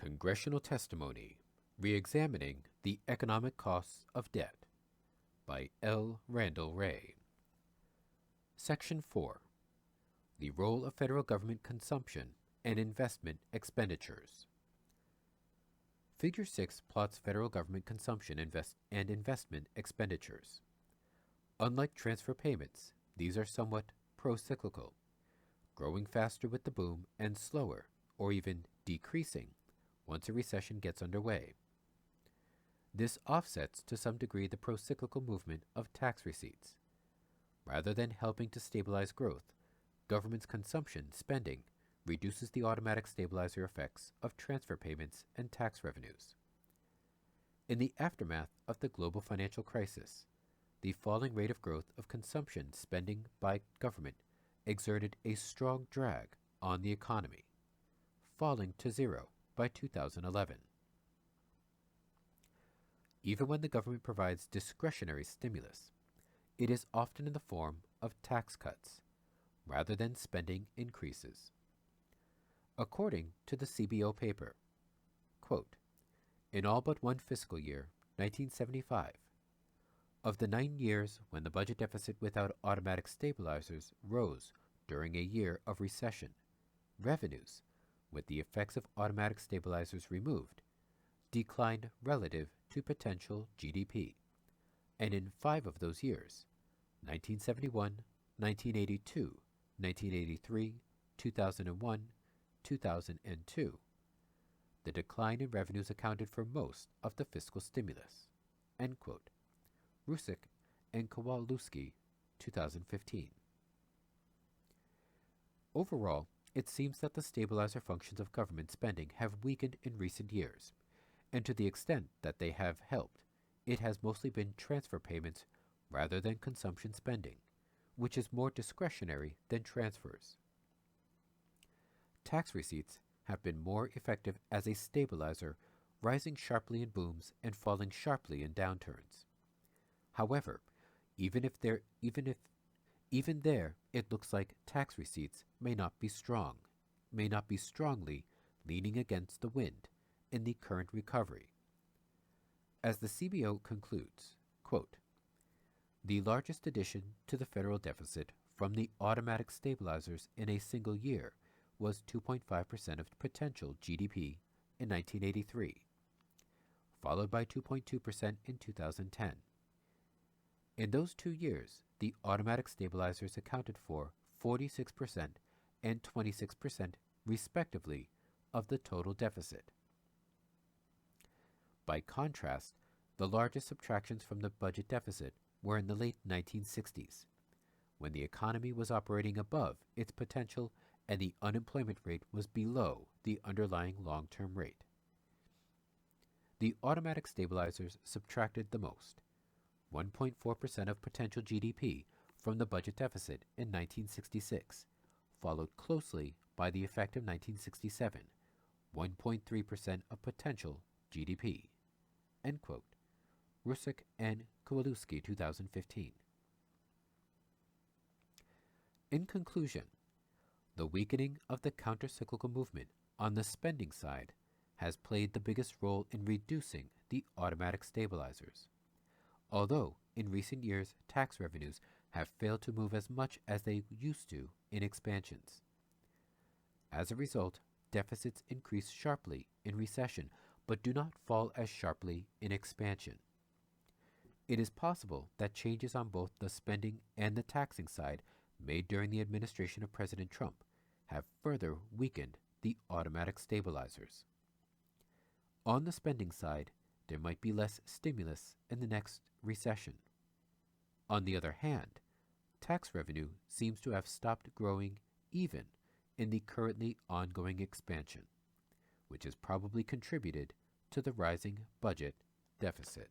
Congressional Testimony, Reexamining the Economic Costs of Debt by L. Randall Wray. Section 4. The Role of Federal Government Consumption and Investment Expenditures. Figure 6 plots federal government consumption and investment expenditures. Unlike transfer payments, these are somewhat pro-cyclical, growing faster with the boom and slower, or even decreasing, once a recession gets underway. This offsets to some degree the pro-cyclical movement of tax receipts. Rather than helping to stabilize growth, government's consumption spending reduces the automatic stabilizer effects of transfer payments and tax revenues. In the aftermath of the global financial crisis, the falling rate of growth of consumption spending by government exerted a strong drag on the economy, falling to zero by 2011. Even when the government provides discretionary stimulus, it is often in the form of tax cuts, rather than spending increases. According to the CBO paper, quote, in all but one fiscal year, 1975, of the 9 years when the budget deficit without automatic stabilizers rose during a year of recession, revenues, with the effects of automatic stabilizers removed, declined relative to potential GDP, and in 5 of those years, 1971, 1982, 1983, 2001, 2002, the decline in revenues accounted for most of the fiscal stimulus. End quote. Rusick and Kowalewski, 2015. Overall, it seems that the stabilizer functions of government spending have weakened in recent years, and to the extent that they have helped, it has mostly been transfer payments rather than consumption spending, which is more discretionary than transfers. Tax receipts have been more effective as a stabilizer, rising sharply in booms and falling sharply in downturns. However, even there, it looks like tax receipts may not be strongly leaning against the wind in the current recovery. As the CBO concludes, quote, the largest addition to the federal deficit from the automatic stabilizers in a single year was 2.5% of potential GDP in 1983, followed by 2.2% in 2010. In those 2 years, the automatic stabilizers accounted for 46% and 26% respectively of the total deficit. By contrast, the largest subtractions from the budget deficit were in the late 1960s, when the economy was operating above its potential and the unemployment rate was below the underlying long-term rate. The automatic stabilizers subtracted the most, 1.4% of potential GDP from the budget deficit in 1966, followed closely by the effect of 1967, 1.3% of potential GDP. End quote. Rusick and Kowalewski, 2015. In conclusion, the weakening of the counter-cyclical movement on the spending side has played the biggest role in reducing the automatic stabilizers, although in recent years tax revenues have failed to move as much as they used to in expansions. As a result, deficits increase sharply in recession but do not fall as sharply in expansion. It is possible that changes on both the spending and the taxing side made during the administration of President Trump have further weakened the automatic stabilizers. On the spending side, there might be less stimulus in the next recession. On the other hand, tax revenue seems to have stopped growing even in the currently ongoing expansion, which has probably contributed to the rising budget deficit.